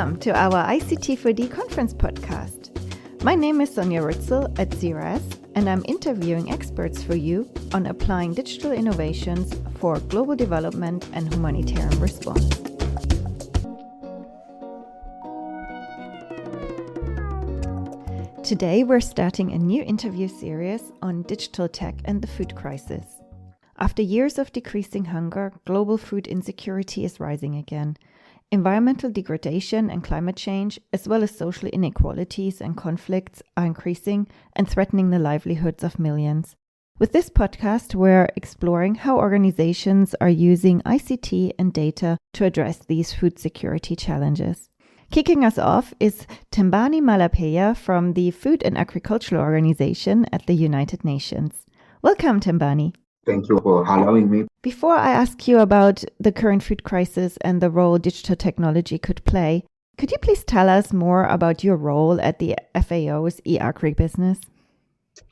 Welcome to our ICT4D conference podcast. My name is Sonja Ritzel at CRS, and I'm interviewing experts for you on applying digital innovations for global development and humanitarian response. Today, we're starting a new interview series on digital tech and the food crisis. After years of decreasing hunger, global food insecurity is rising again. Environmental degradation and climate change, as well as social inequalities and conflicts, are increasing and threatening the livelihoods of millions. With this podcast, we're exploring how organizations are using ICT and data to address these food security challenges. Kicking us off is Thembani Malapeya from the Food and Agricultural Organization at the United Nations. Welcome, Thembani. Thank you for allowing me. Before I ask you about the current food crisis and the role digital technology could play, could you please tell us more about your role at the FAO's e-agribusiness?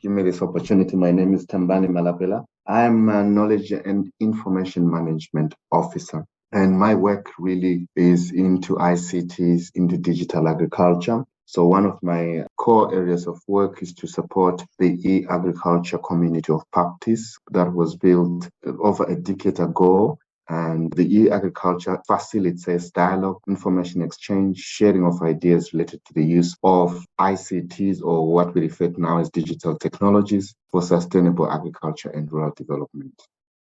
Give me this opportunity. My name is Thembani Malapeya. I'm a Knowledge and Information Management Officer, and my work really is into ICTs, into digital agriculture. So one of my core areas of work is to support the e-agriculture community of practice that was built over a decade ago. And the e-agriculture facilitates dialogue, information exchange, sharing of ideas related to the use of ICTs, or what we refer to now as digital technologies, for sustainable agriculture and rural development.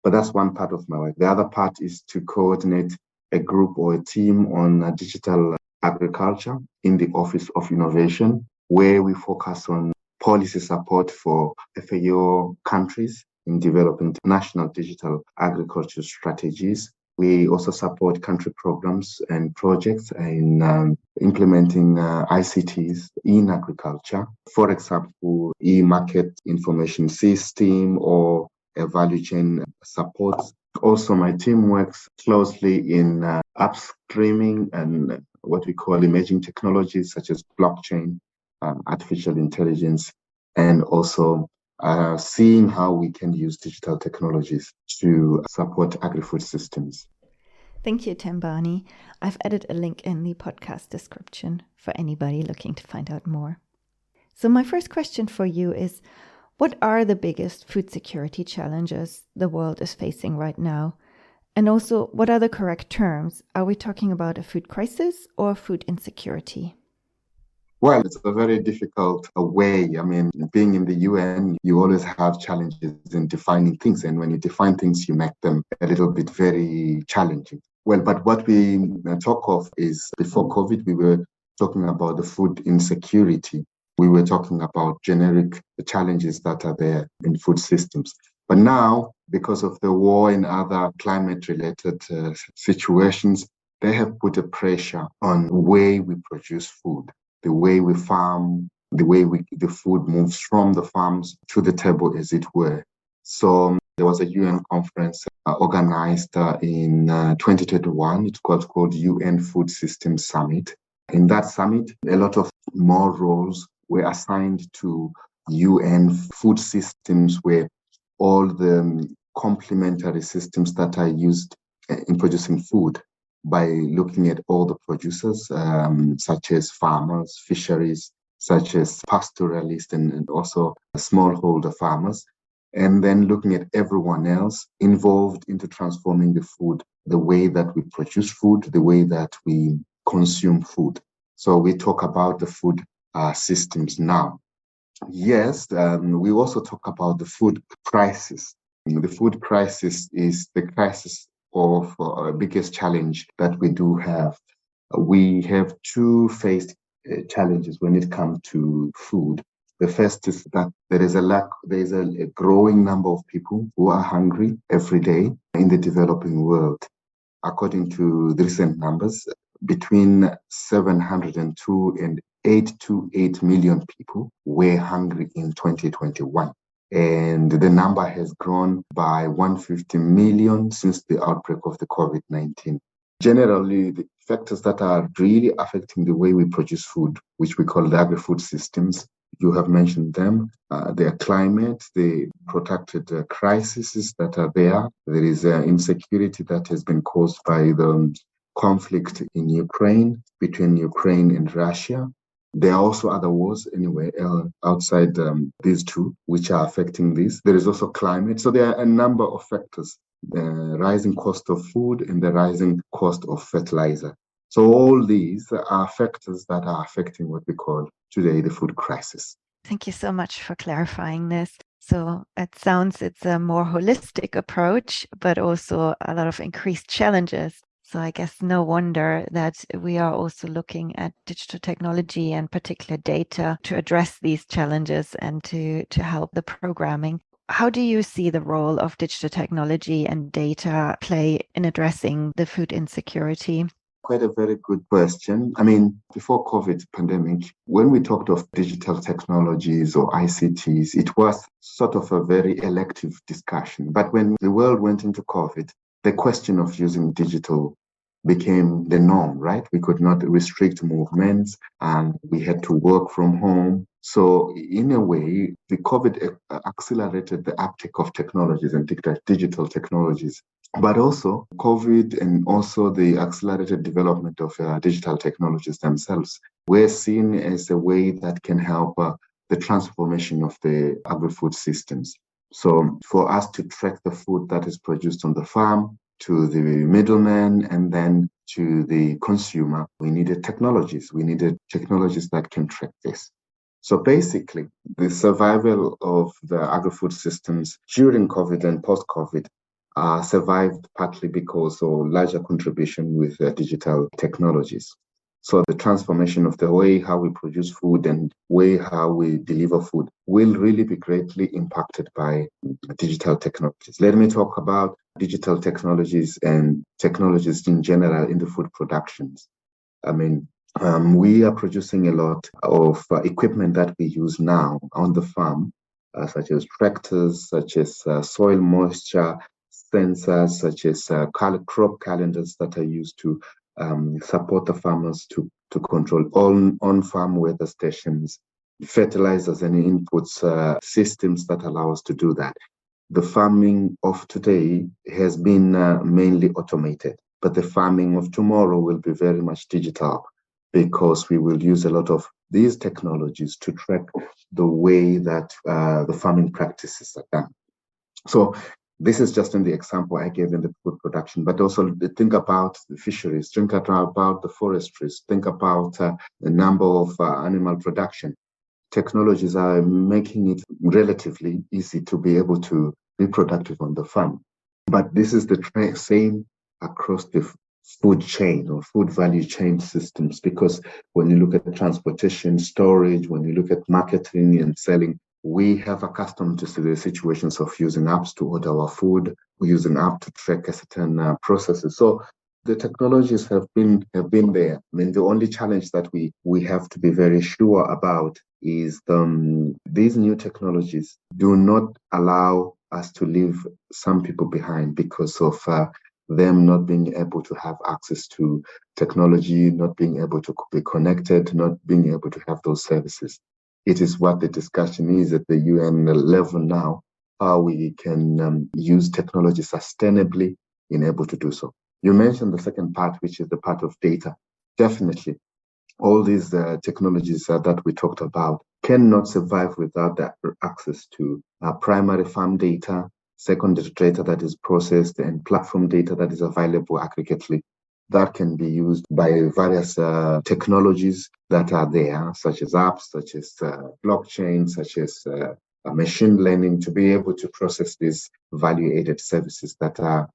But that's one part of my work. The other part is to coordinate a group or a team on digital agriculture in the Office of Innovation, where we focus on policy support for FAO countries in developing national digital agriculture strategies. We also support country programs and projects in implementing ICTs in agriculture. For example, e-market information system or a value chain support. Also, my team works closely in upstreaming and what we call emerging technologies such as blockchain, artificial intelligence, and also seeing how we can use digital technologies to support agri-food systems. Thank you, Thembani. I've added a link in the podcast description for anybody looking to find out more. So my first question for you is, what are the biggest food security challenges the world is facing right now? And also, what are the correct terms? Are we talking about a food crisis or food insecurity? Well, it's a very difficult way. I mean, being in the UN, you always have challenges in defining things. And when you define things, you make them a little bit very challenging. Well, but what we talk of is, before COVID, we were talking about the food insecurity. We were talking about generic challenges that are there in food systems. But now, because of the war and other climate-related situations, they have put a pressure on the way we produce food, the way we farm, the way the food moves from the farms to the table, as it were. So there was a UN conference organized in 2021. It was called UN Food Systems Summit. In that summit, a lot of more roles were assigned to UN food systems, where all the complementary systems that are used in producing food, by looking at all the producers, such as farmers, fisheries, such as pastoralists, and also smallholder farmers, and then looking at everyone else involved into transforming the food, the way that we produce food, the way that we consume food. So we talk about the food systems now. Yes, we also talk about the food crisis. The food crisis is the crisis of our biggest challenge that we do have. We have two faced challenges when it comes to food. The first is that there is a growing number of people who are hungry every day in the developing world. According to the recent numbers, between 702 and 828 million people were hungry in 2021. And the number has grown by 150 million since the outbreak of the COVID-19. Generally, the factors that are really affecting the way we produce food, which we call the agri-food systems, you have mentioned them. Their climate, the protracted crises that are there. There is insecurity that has been caused by the conflict in Ukraine, between Ukraine and Russia. There are also other wars anyway outside these two, which are affecting this. There is also climate. So there are a number of factors, the rising cost of food and the rising cost of fertilizer. So all these are factors that are affecting what we call today the food crisis. Thank you so much for clarifying this. So it sounds it's a more holistic approach, but also a lot of increased challenges. So I guess no wonder that we are also looking at digital technology and particular data to address these challenges and to help the programming. How do you see the role of digital technology and data play in addressing the food insecurity? Quite a very good question. I mean, before COVID pandemic, when we talked of digital technologies or ICTs, it was sort of a very elective discussion. But when the world went into COVID, the question of using digital became the norm, right? We could not restrict movements and we had to work from home. So in a way, the COVID accelerated the uptake of technologies and digital technologies. But also COVID and also the accelerated development of digital technologies themselves were seen as a way that can help the transformation of the agri-food systems. So for us to track the food that is produced on the farm to the middleman and then to the consumer, we needed technologies. We needed technologies that can track this. So basically, the survival of the agri-food systems during COVID and post-COVID survived partly because of larger contribution with digital technologies. So the transformation of the way how we produce food and way how we deliver food will really be greatly impacted by digital technologies. Let me talk about digital technologies and technologies in general in the food productions. I mean, we are producing a lot of equipment that we use now on the farm, such as tractors, such as soil moisture sensors, such as crop calendars that are used to support the farmers to control on-farm weather stations, fertilizers and inputs, systems that allow us to do that. The farming of today has been mainly automated, but the farming of tomorrow will be very much digital because we will use a lot of these technologies to track the way that the farming practices are done. So this is just in the example I gave in the food production, but also think about the fisheries, think about the forestries, think about the number of animal production. Technologies are making it relatively easy to be able to be productive on the farm. But this is the same across the food chain or food value chain systems, because when you look at the transportation, storage, when you look at marketing and selling, we have accustomed to the situations of using apps to order our food, or using app to track a certain processes. So the technologies have been there. I mean, the only challenge that we have to be very sure about is these new technologies do not allow us to leave some people behind because of them not being able to have access to technology, not being able to be connected, not being able to have those services. It is what the discussion is at the UN level now, how we can use technology sustainably in able to do so. You mentioned the second part, which is the part of data. Definitely, all these technologies that we talked about cannot survive without the access to primary farm data, secondary data that is processed, and platform data that is available aggregately. That can be used by various technologies that are there, such as apps, such as blockchain, such as machine learning, to be able to process these value-added services that are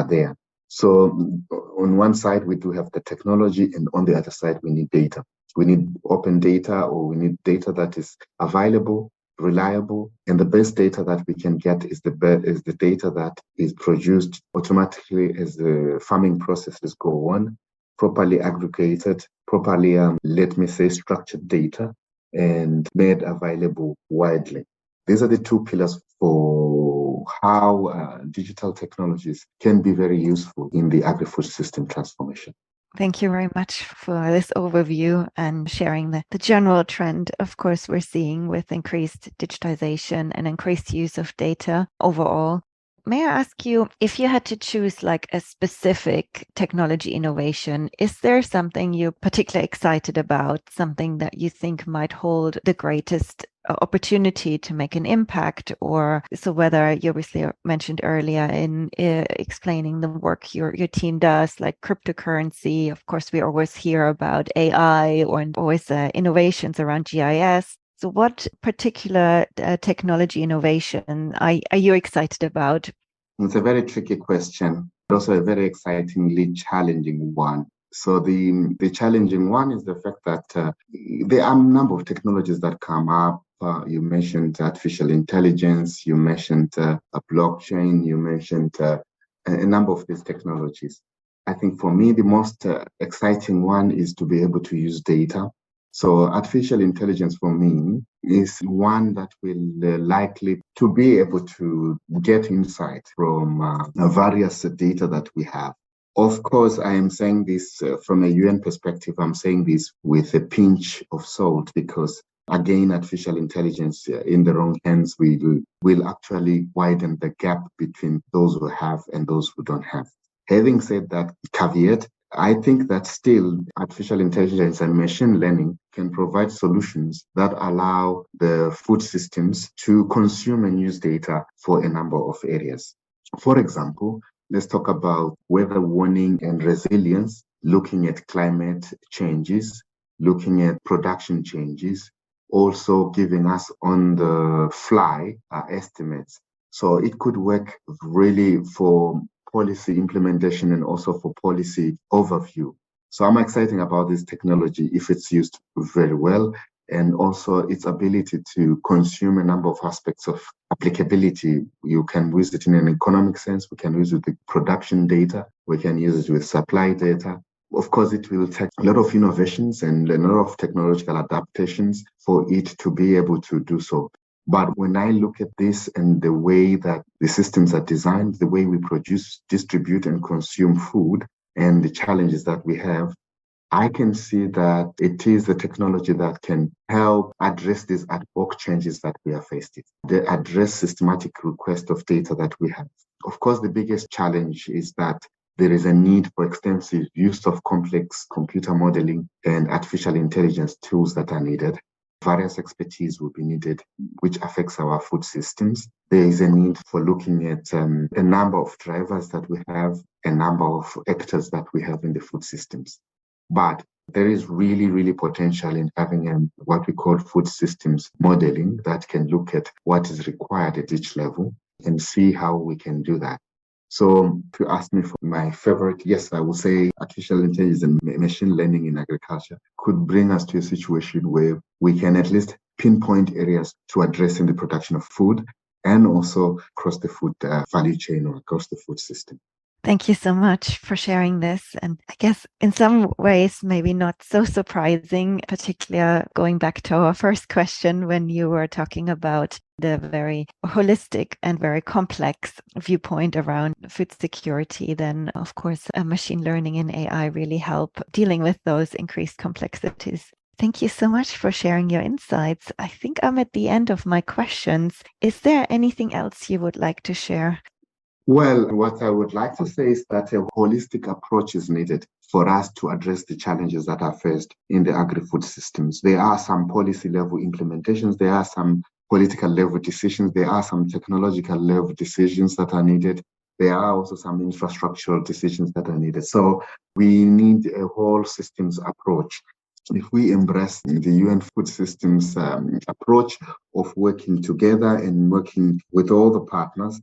there. So on one side, we do have the technology, and on the other side, we need data. We need open data, or we need data that is available, reliable, and the best data that we can get is the data that is produced automatically as the farming processes go on, properly aggregated, properly, structured data, and made available widely. These are the two pillars for how digital technologies can be very useful in the agri-food system transformation. Thank you very much for this overview and sharing the general trend, of course, we're seeing with increased digitization and increased use of data overall. May I ask you, if you had to choose like a specific technology innovation, is there something you're particularly excited about, something that you think might hold the greatest opportunity to make an impact? Or so whether you obviously mentioned earlier in explaining the work your team does, like cryptocurrency. Of course, we always hear about AI or always innovations around GIS. So what particular technology innovation are you excited about? It's a very tricky question, but also a very excitingly challenging one. So the challenging one is the fact that there are a number of technologies that come up. You mentioned artificial intelligence, you mentioned a blockchain, you mentioned a number of these technologies. I think for me, the most exciting one is to be able to use data. So artificial intelligence for me is one that will likely to be able to get insight from various data that we have. Of course, I am saying this from a UN perspective. I'm saying this with a pinch of salt because, again, artificial intelligence in the wrong hands will actually widen the gap between those who have and those who don't have. Having said that caveat, I think that still artificial intelligence and machine learning can provide solutions that allow the food systems to consume and use data for a number of areas. For example, let's talk about weather warning and resilience, looking at climate changes, looking at production changes, also giving us on the fly estimates. So it could work really for policy implementation and also for policy overview. So I'm excited about this technology if it's used very well, and also its ability to consume a number of aspects of applicability. You can use it in an economic sense. We can use it with production data. We can use it with supply data. Of course, it will take a lot of innovations and a lot of technological adaptations for it to be able to do so. But when I look at this and the way that the systems are designed, the way we produce, distribute, and consume food, and the challenges that we have, I can see that it is the technology that can help address these ad hoc changes that we are faced with, the address systematic request of data that we have. Of course, the biggest challenge is that there is a need for extensive use of complex computer modeling and artificial intelligence tools that are needed. Various expertise will be needed, which affects our food systems. There is a need for looking at a number of drivers that we have, a number of actors that we have in the food systems. But there is really, really potential in having what we call food systems modeling that can look at what is required at each level and see how we can do that. So if you ask me for my favorite, yes, I will say artificial intelligence and machine learning in agriculture could bring us to a situation where we can at least pinpoint areas to address in the production of food and also across the food value chain or across the food system. Thank you so much for sharing this. And I guess in some ways, maybe not so surprising, particularly going back to our first question when you were talking about the very holistic and very complex viewpoint around food security, then of course, machine learning and AI really help dealing with those increased complexities. Thank you so much for sharing your insights. I think I'm at the end of my questions. Is there anything else you would like to share? Well, what I would like to say is that a holistic approach is needed for us to address the challenges that are faced in the agri-food systems. There are some policy level implementations, there are some political level decisions, there are some technological level decisions that are needed. There are also some infrastructural decisions that are needed. So we need a whole systems approach. If we embrace the UN food systems approach of working together and working with all the partners,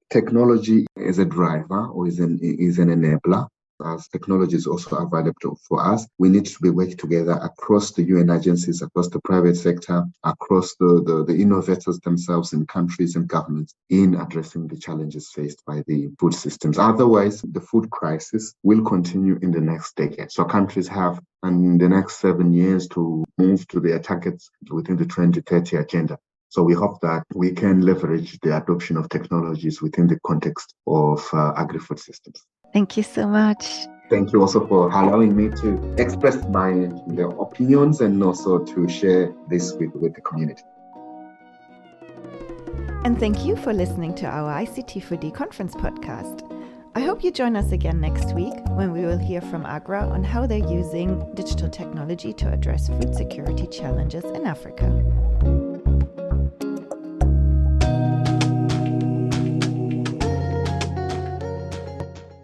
technology is a driver or is an enabler. As technology is also available for us, we need to be working together across the UN agencies, across the private sector, across the innovators themselves in countries and governments in addressing the challenges faced by the food systems. Otherwise, the food crisis will continue in the next decade. So countries have in the next 7 years to move to their targets within the 2030 agenda. So we hope that we can leverage the adoption of technologies within the context of agri-food systems. Thank you so much. Thank you also for allowing me to express my opinions and also to share this with the community. And thank you for listening to our ICT Foodie Conference podcast. I hope you join us again next week when we will hear from Agra on how they're using digital technology to address food security challenges in Africa.